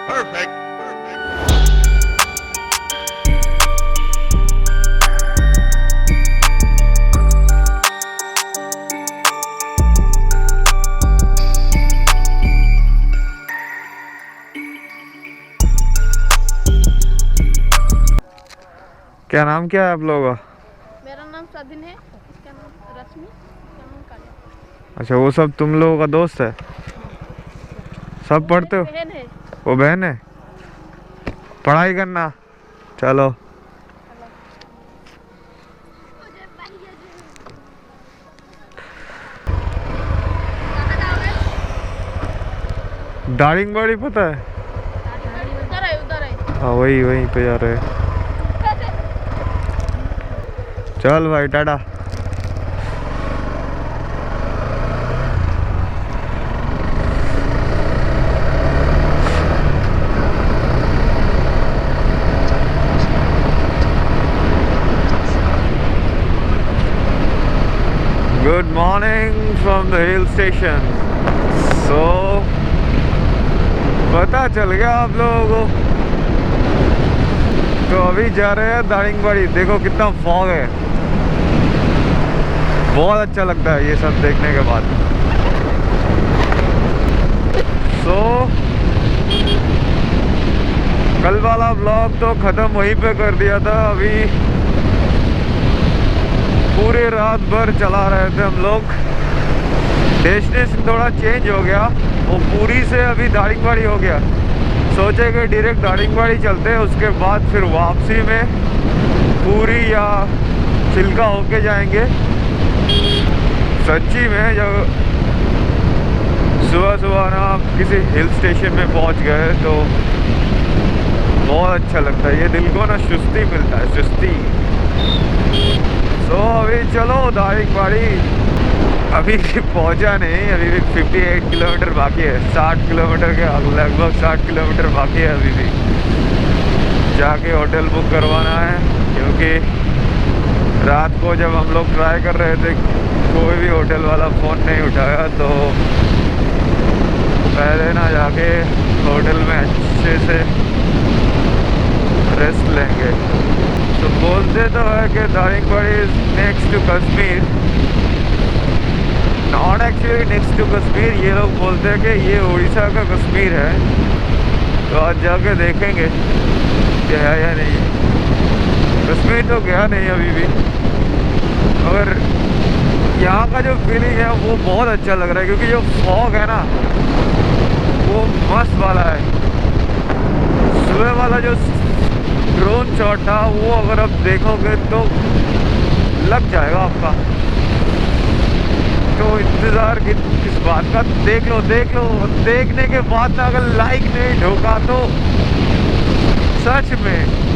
Perfect. क्या नाम क्या है आप लोगों का? मेरा नाम सदिन है, इसका नाम रश्मि, इसका नाम काजल। अच्छा, वो सब तुम लोगों का दोस्त है? सब पढ़ते हो? बहन है। वो बहन है? पढ़ाई करना। चलो। दारिंगबाड़ी पता है? उधर है। हाँ, वही वहीं पे जा रहे हैं। चल भाई, Tata. Good morning from the hill station. So, पता चल गया आप लोगों को। तो अभी जा रहे हैं दारिंगबाड़ी। देखो कितना फॉग है, बहुत अच्छा लगता है ये सब देखने के बाद। So, कल वाला ब्लॉग तो ख़त्म वहीं पे कर दिया था। अभी पूरे रात भर चला रहे थे हम लोग। डेस्टिनेशन थोड़ा चेंज हो गया, वो पूरी से अभी दारिंगबाड़ी हो गया। सोचे कि डायरेक्ट दारिंगबाड़ी चलते हैं, उसके बाद फिर वापसी में पूरी या चिल्का होके जाएंगे। सच्ची में जब सुबह सुबह ना आप किसी हिल स्टेशन में पहुंच गए तो बहुत अच्छा लगता है। ये दिल को ना सुस्ती मिलता है, सुस्ती। तो अभी चलो दारिंगबाड़ी। अभी पहुंचा नहीं, अभी भी 58 किलोमीटर बाकी है। 60 किलोमीटर के लगभग 60 किलोमीटर बाकी है अभी भी। जाके होटल बुक करवाना है, क्योंकि रात को जब हम लोग ट्राई कर रहे थे कोई भी होटल वाला फ़ोन नहीं उठाया, तो पहले ना जाके होटल में अच्छे से रेस्ट लेंगे। तो बोलते तो है कि Daringbadi is next to Kashmir, not actually next to Kashmir. ये लोग बोलते हैं कि ये उड़ीसा का कश्मीर है। तो आज जाके देखेंगे कि है या नहीं। कश्मीर तो गया नहीं अभी भी, मगर यहाँ का जो फीलिंग है वो बहुत अच्छा लग रहा है, क्योंकि जो फॉग है ना वो मस्त वाला है। सुबह वाला जो ड्रोन शॉट था वो अगर आप देखोगे तो लग जाएगा आपका। तो इंतज़ार किस बात का? देख लो देख लो। देखने के बाद ना अगर लाइक नहीं ठोका तो सच में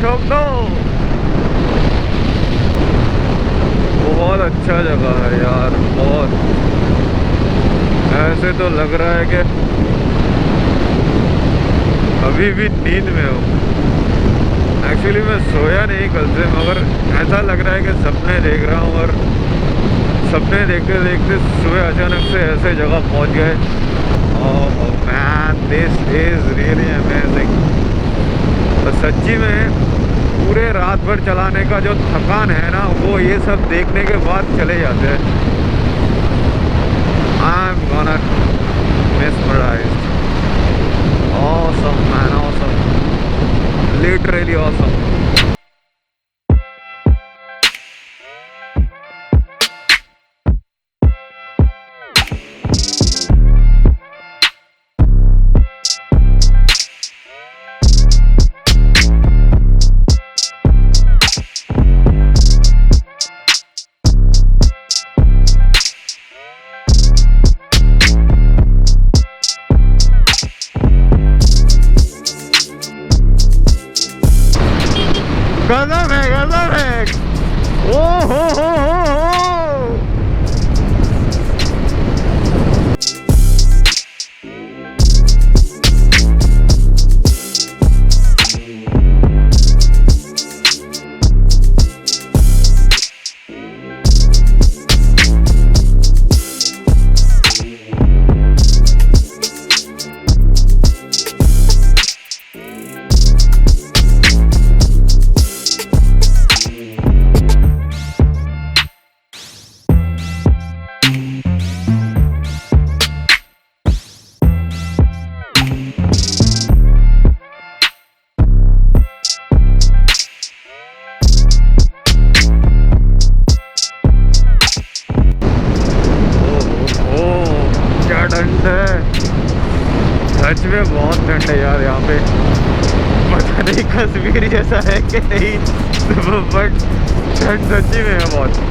ठोक दो। बहुत अच्छा जगह है यार, बहुत। ऐसे तो लग रहा है कि अभी भी नींद में हो। एक्चुअली मैं सोया नहीं कल से, मगर ऐसा लग रहा है कि सपने देख रहा हूँ, और सपने देखते देखते सुबह अचानक से ऐसे जगह पहुँच गए। Oh man, this is really amazing. और सच्ची में पूरे रात भर चलाने का जो थकान है ना, वो ये सब देखने के बाद चले जाते हैं। I am gonna mesmerized. Awesome man, awesome. Literally awesome. गजब है, गजब है। ओ हो। सच में बहुत ठंड है यार यहाँ पे, पता नहीं कश्मीर जैसा है कि नहीं, बट ठंड सच्ची में है बहुत।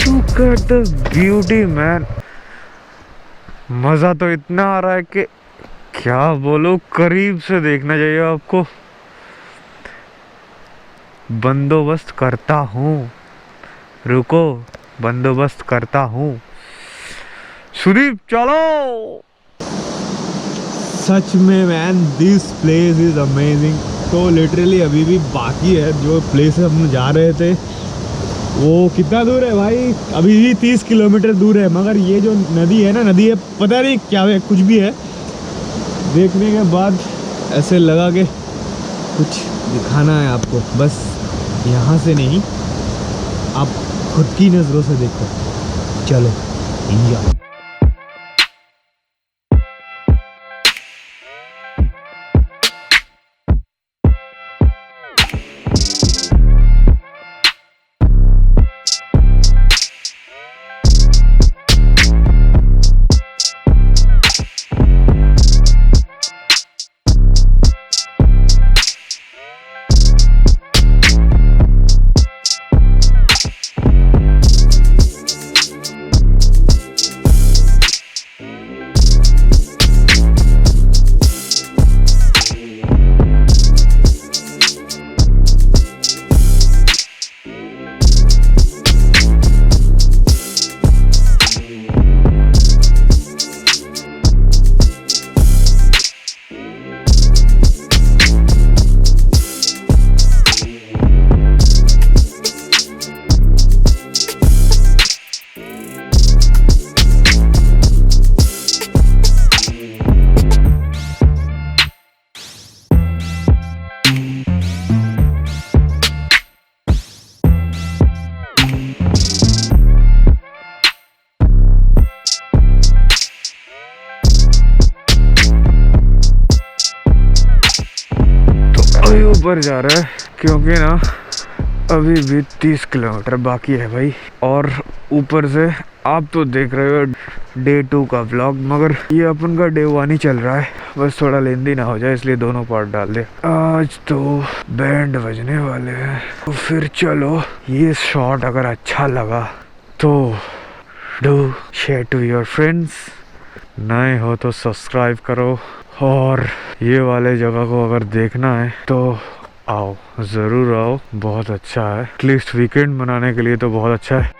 Look at the beauty man, मजा तो इतना आ रहा है कि क्या बोलो, करीब से देखना चाहिए आपको। बंदोबस्त करता हूँ, रुको बंदोबस्त करता हूँ। सुदीप चलो। सच में man, this place is amazing. तो लिटरली अभी भी बाकी है, जो प्लेस हम जा रहे थे वो कितना दूर है भाई, अभी भी 30 किलोमीटर दूर है। मगर ये जो नदी है ना, नदी है पता नहीं क्या है, कुछ भी है। देखने के बाद ऐसे लगा कि कुछ दिखाना है आपको, बस यहाँ से नहीं, आप खुद की नज़रों से देखो। चलो इंजॉय। ऊपर जा रहा है क्योंकि ना अभी भी 30 किलोमीटर बाकी है भाई। और ऊपर से आप तो देख रहे हो डे 2 का व्लॉग, मगर ये अपन का डे 1 ही चल रहा है। बस थोड़ा लेंदी ना हो जाए इसलिए दोनों पार्ट डाल दे। आज तो बैंड बजने वाले हैं, तो फिर चलो ये शॉट अगर अच्छा लगा तो do share to your friends, नए हो तो सब्सक्राइब करो, और ये वाले जगह को अगर देखना है तो आओ, ज़रूर आओ, बहुत अच्छा है। एटलीस्ट वीकेंड मनाने के लिए तो बहुत अच्छा है।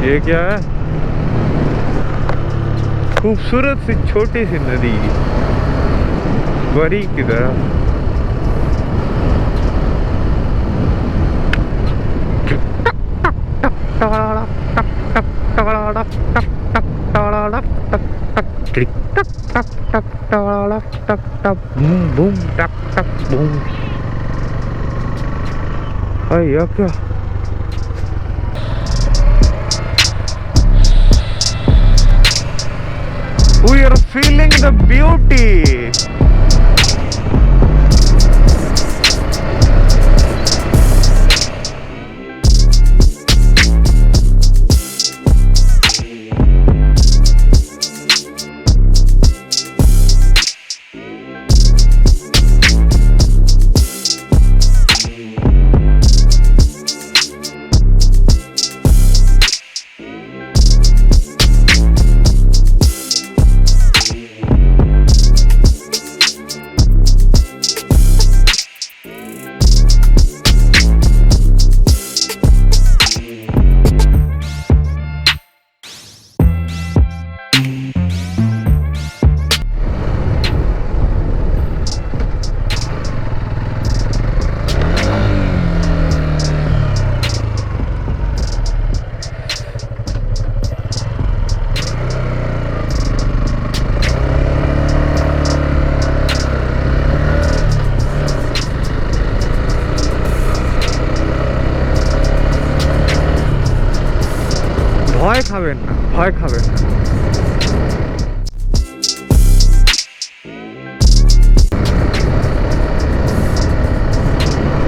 ये क्या है? खूबसूरत सी छोटी सी नदी, बड़ी की तरह। या क्या? We are feeling the beauty. ভয় খাবেন না, ভয় খাবেন না।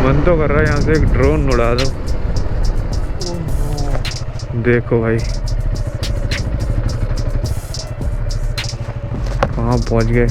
मन तो कर रहा है यहाँ से एक ड्रोन उड़ा दो। देखो भाई कहाँ पहुँच गए।